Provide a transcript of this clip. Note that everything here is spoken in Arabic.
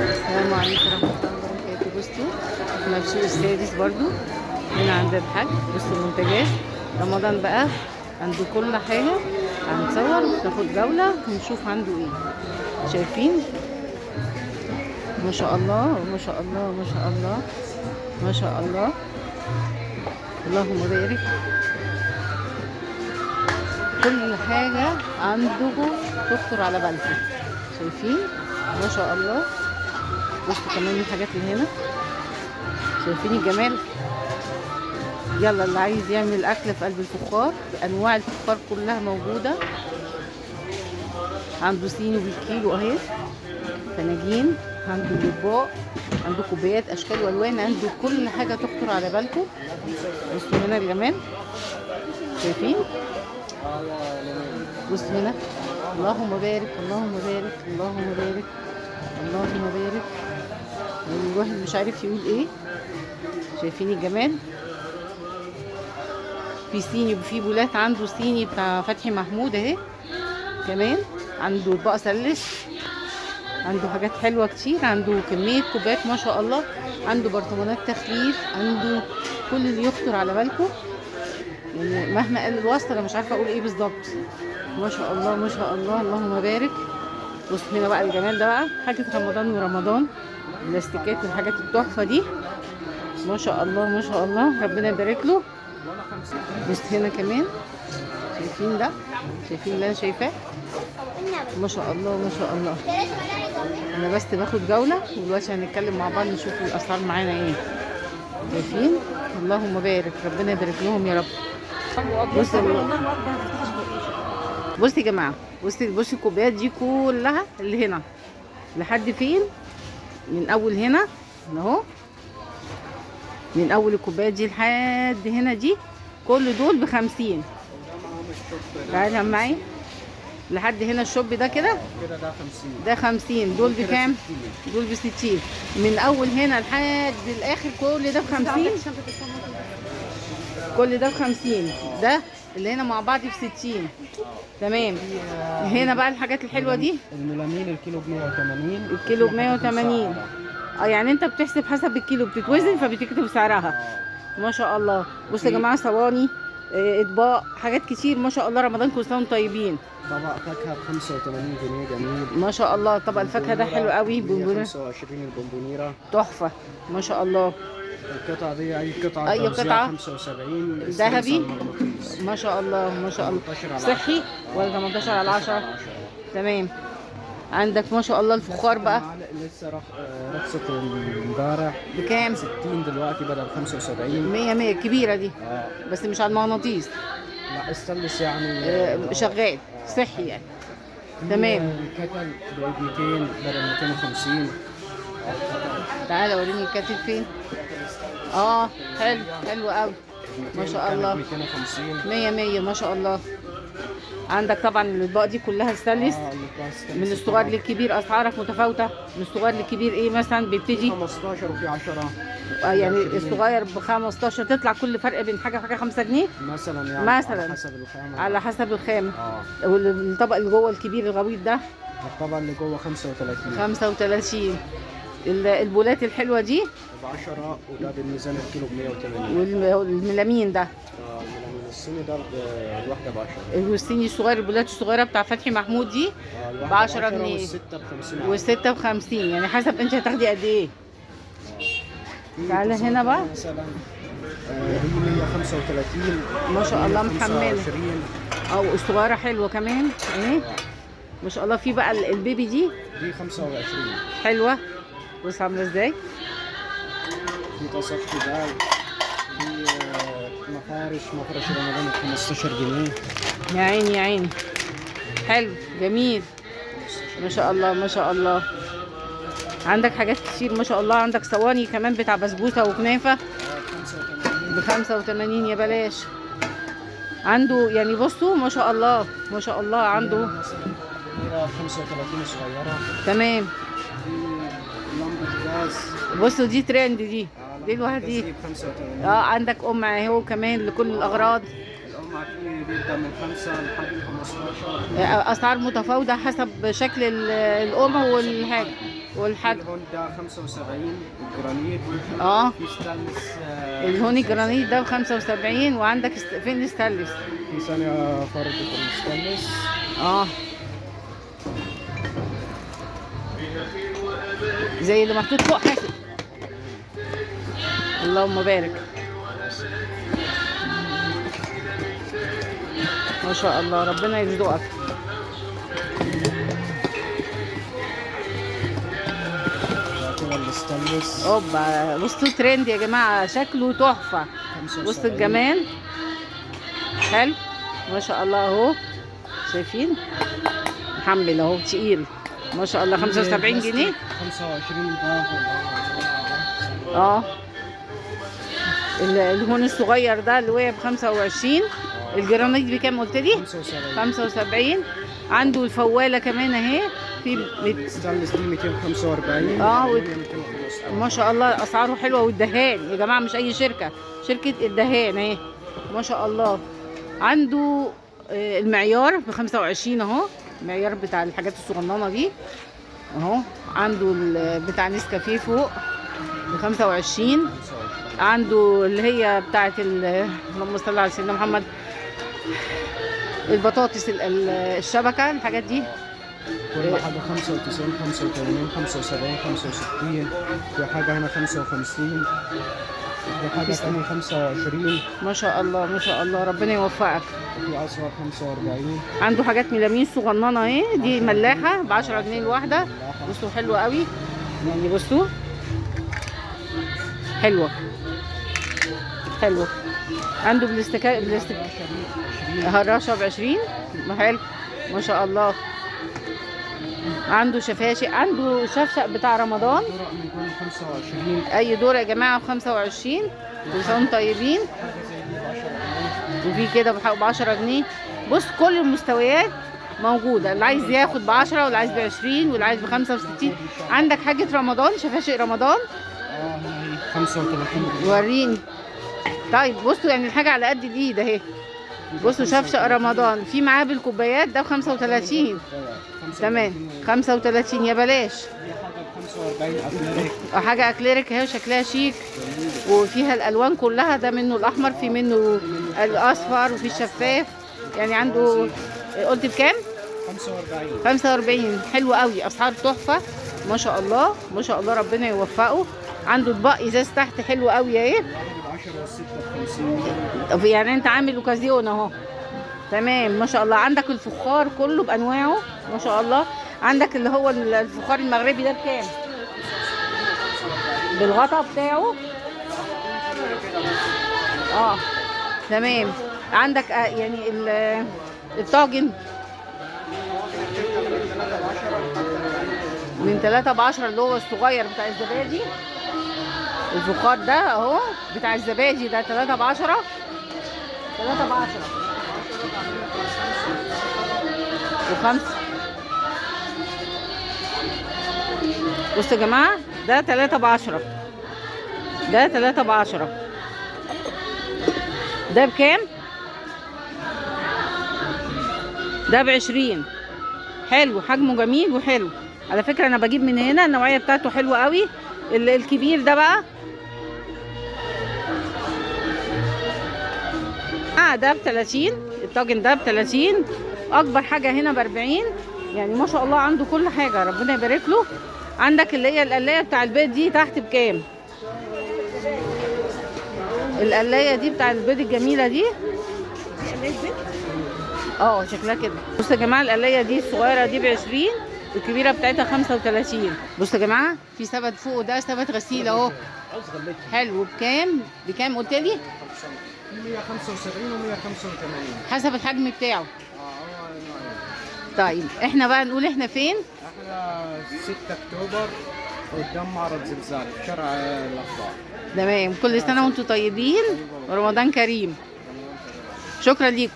السلام عليكم ورحمة الله وبركاته. بصوا احنا في السوق السادس برضو هنا عند الحاج. بصوا المنتجات رمضان بقى عنده كل حاجة. هنصور ناخد جولة ونشوف عنده ايه. شايفين ما شاء الله ما شاء الله ما شاء الله ما شاء الله، اللهم بارك. كل حاجة عندكم تخطر على بالكم. شايفين ما شاء الله. بصوا كمان الحاجات اللي هنا، شايفين الجمال. يلا اللي عايز يعمل اكل في قلب الفخار، انواع الفخار كلها موجوده. عنده صيني بالكيلو اهي، فناجين، عنده اطباق، عنده كوبايات اشكال والوان، عنده كل حاجه تخطر على بالكم. بصوا هنا الجمال، شايفين. بصوا هنا، اللهم بارك اللهم بارك اللهم بارك اللهم بارك. الواحد مش عارف يقول ايه. شايفين الجمال. في صيني وفي بولات. عنده صيني بتاع فتحي محمود اهي، كمان عنده اطباق سلس، عنده حاجات حلوه كتير، عنده كميه كوبايات ما شاء الله، عنده برطمانات تخليل، عنده كل اللي يخطر على بالكم. يعني مهما قال الوصف انا مش عارفه اقول ايه بالظبط. ما شاء الله ما شاء الله، اللهم بارك. بص هنا بقى الجمال ده بقى حاجه رمضان ورمضان، البلاستيكات والحاجات التحفه دي ما شاء الله ما شاء الله، ربنا يبارك له. بص هنا كمان، شايفين ده، شايفين اللي انا شايفاه ما شاء الله ما شاء الله. انا بس باخد جوله، ودلوقتي هنتكلم مع بعض نشوف الاسعار معانا ايه. شايفين، اللهم بارك، ربنا يبارك لهم يا رب. بصوا يا جماعه، بصوا الكوبايات دي كلها اللي هنا لحد فين، من اول هنا اهو، من اول الكوبايات دي لحد هنا دي، كل دول ب50. تعالى معايا لحد هنا الشوب ده كده ده 50. ده 50. دول بكام؟ دول ب60. من اول هنا لحد الاخر كل ده ب50. كل ده ب50. ده اللي هنا مع بعض ب60. تمام. هنا بقى الحاجات الحلوه دي، الميلامين الكيلو ب 180. الكيلو ب 180. يعني انت بتحسب حسب الكيلو بتتوزن، فبتكتب سعرها. ما شاء الله. بصوا يا جماعه، صواني، اطباق، حاجات كتير ما شاء الله. رمضان كل سنه وانتم طيبين. طبق فاكهه ب 85 جنيه جميل ما شاء الله. طبق الفاكهه ده حلو قوي. بونبونيره 25. البونبونيره تحفه ما شاء الله. القطعه دي اي قطعه، اي قطعه 75. ذهبي ما شاء الله ما شاء الله. صحي ولا 18 على 10؟ تمام. عندك ما شاء الله الفخار بقى لسه رخصت امبارح بكام؟ 60 دلوقتي بدل 75. 100 100 الكبيره دي. بس مش على المغناطيس. لا استانلس يعني شغال صحي يعني. تمام. الكتل ب 200 بدل 250. تعالى وريني الكاتب فين. حلو حلو قوي ما شاء الله. 250 100 100 ما شاء الله. عندك طبعا الاطباق دي كلها ستانلس، من الصغير للكبير. اسعارك متفاوته من الصغير للكبير. ايه مثلا بيبتدي 15 وفي 10 يعني الصغير ب15، تطلع كل فرق بين حاجه وحاجه 5 جنيه مثلا، يعني مثلا على حسب الخامه. على حسب الخامه. والطبق اللي جوه الكبير الغويط ده الطبق اللي جوه 35. 35. البولات الحلوه دي ب 10، وده بالميزان الكيلو ب 180. والميلامين ده من الصيني ده الواحده ب 10. والصيني الصغير، البولات الصغيره بتاع فتحي محمود دي ب 10 جنيه. والسته ب 50. والسته ب50. يعني حسب انت هتاخدي قد ايه. تعالى هنا بقى مثلا دي 135 ما شاء الله محمله. 25. الصغيره حلوه كمان اهي ما شاء الله. في بقى البيبي دي 25 حلوه. بص عامله ازاي. في تصفي ده، في مفرش رمضان ب 15 جنيه. يا عيني يا عيني. حلو جميل ما شاء الله ما شاء الله. عندك حاجات كتير ما شاء الله. عندك صواني كمان بتاع بسبوسه وكنافه ب 85. يا بلاش. عنده يعني بصوا ما شاء الله ما شاء الله. عنده 35 صغيره. تمام. لمبه غاز. بصوا دي ترند دي الواحد دي ب 85. عندك اهو كمان لكل الاغراض. القمع فيه بيبدا من 5 لحد 15. اسعار متفاوته حسب شكل القمع والحاجه. والحاج الهون ده 75 الجرانيت. اه في ستانلس الهون الجرانيت ده ب 75. وعندك فين الستانلس؟ في ثانية فرد في الستانلس. اه زي اللي محطوط فوق حاسب. اللهم بارك. ما شاء الله ربنا يرزقك. كده الستانلس اوبا بصوا ترند يا جماعه، شكله تحفه. 75. بصوا الجمال حلو ما شاء الله اهو. شايفين محمل اهو تقيل ما شاء الله. 75 جنيه. 25 ده. اه الهون الصغير ده اللي وقع ب 25. الجرانيت بكام قلت لي؟ 75. عنده الفواله كمان اهي في الستانلس دي 245. اه ما شاء الله اسعاره حلوه. والدهان يا جماعه مش اي شركه، شركه الدهان اهي ما شاء الله. عنده المعيار ب 25 اهو، المعيار بتاع الحاجات الصغننه دي اهو. عنده بتاع نسكافيه فوق ب 25. عنده اللي هي بتاعت اللهم صل على سيدنا محمد، البطاطس الشبكه الحاجات دي كل حاجة 95 85 75 65. في حاجة هنا 55. في حاجة تانية 25. ما شاء الله ما شاء الله ربنا يوفقك. في أصغر 45. عنده حاجات ميلامين صغننه اهي، دي ملاحه ب 10 جنيه الواحده. بصوا حلوه قوي يعني، بصوا حلوه حلوه. عنده بلاستيك هراشه ب 20. حلو ما شاء الله. عنده شفاشق، عنده شفشق بتاع رمضان. درق من 25. اي دور يا جماعه ب 25. كل سنه وانتم طيبين. وفي كده ب 10 جنيه. بص كل المستويات موجوده، اللي عايز ياخد ب 10 واللي عايز ب 20 واللي عايز ب 65. عندك حاجه رمضان، شفاشق رمضان. هنا هي 35. وريني. طيب بصوا يعني الحاجه على قد الايد اهي. بصوا شفشق رمضان في معاه بالكوبايات ده ب 35. تمام 35 يا بلاش. حاجه اكليريك اهي وشكلها شيك وفيها الالوان كلها. ده منه الاحمر، في منه الاصفر وفي الشفاف. يعني عنده قلت بكام؟ 45. 45 حلو قوي. اسعار تحفه ما شاء الله ما شاء الله ربنا يوفقه. عنده اطباق ازاز تحت حلو قوي اهي. 10 و 56. يعني انت عامل اوكازيون اهو. تمام ما شاء الله. عندك الفخار كله بانواعه ما شاء الله. عندك اللي هو الفخار المغربي ده بكام؟ بالغطا بتاعه. اه تمام. عندك يعني الطاجن من 3 ب 10 اللي هو الصغير بتاع الزبادي. الفخار ده اهو بتاع الزبادي ده 3 ب 10. 3 ب 10 وخمسة. بصوا يا جماعة ده 3 ب 10. ده 3 ب 10. ده بكام؟ ده ب 20. حلو حجمه جميل وحلو على فكرة. انا بجيب من هنا النوعية بتاعته حلوة قوي. الكبير ده بقى ده ب 30. الطاجن ده ب 30. اكبر حاجة هنا ب 40. يعني ما شاء الله عنده كل حاجة ربنا يبارك له. عندك اللي هي القلاية بتاع البيض دي تحت بكام؟ القلاية دي بتاع البيض الجميلة دي شكلها كده. بصوا يا جماعة القلاية دي الصغيرة دي ب 20. الكبيرة بتاعتها 35. بصوا يا جماعة في سبت فوق ده سبت غسيل اهو حلو. بكام قلت لي؟ 175 و 185 حسب الحجم بتاعه. طيب احنا بقى نقول احنا فين؟ احنا 6 اكتوبر قدام معرض زلزال في شارع الاخبار. تمام. كل سنة وانتم طيبين ورمضان كريم. شكرا ليكم.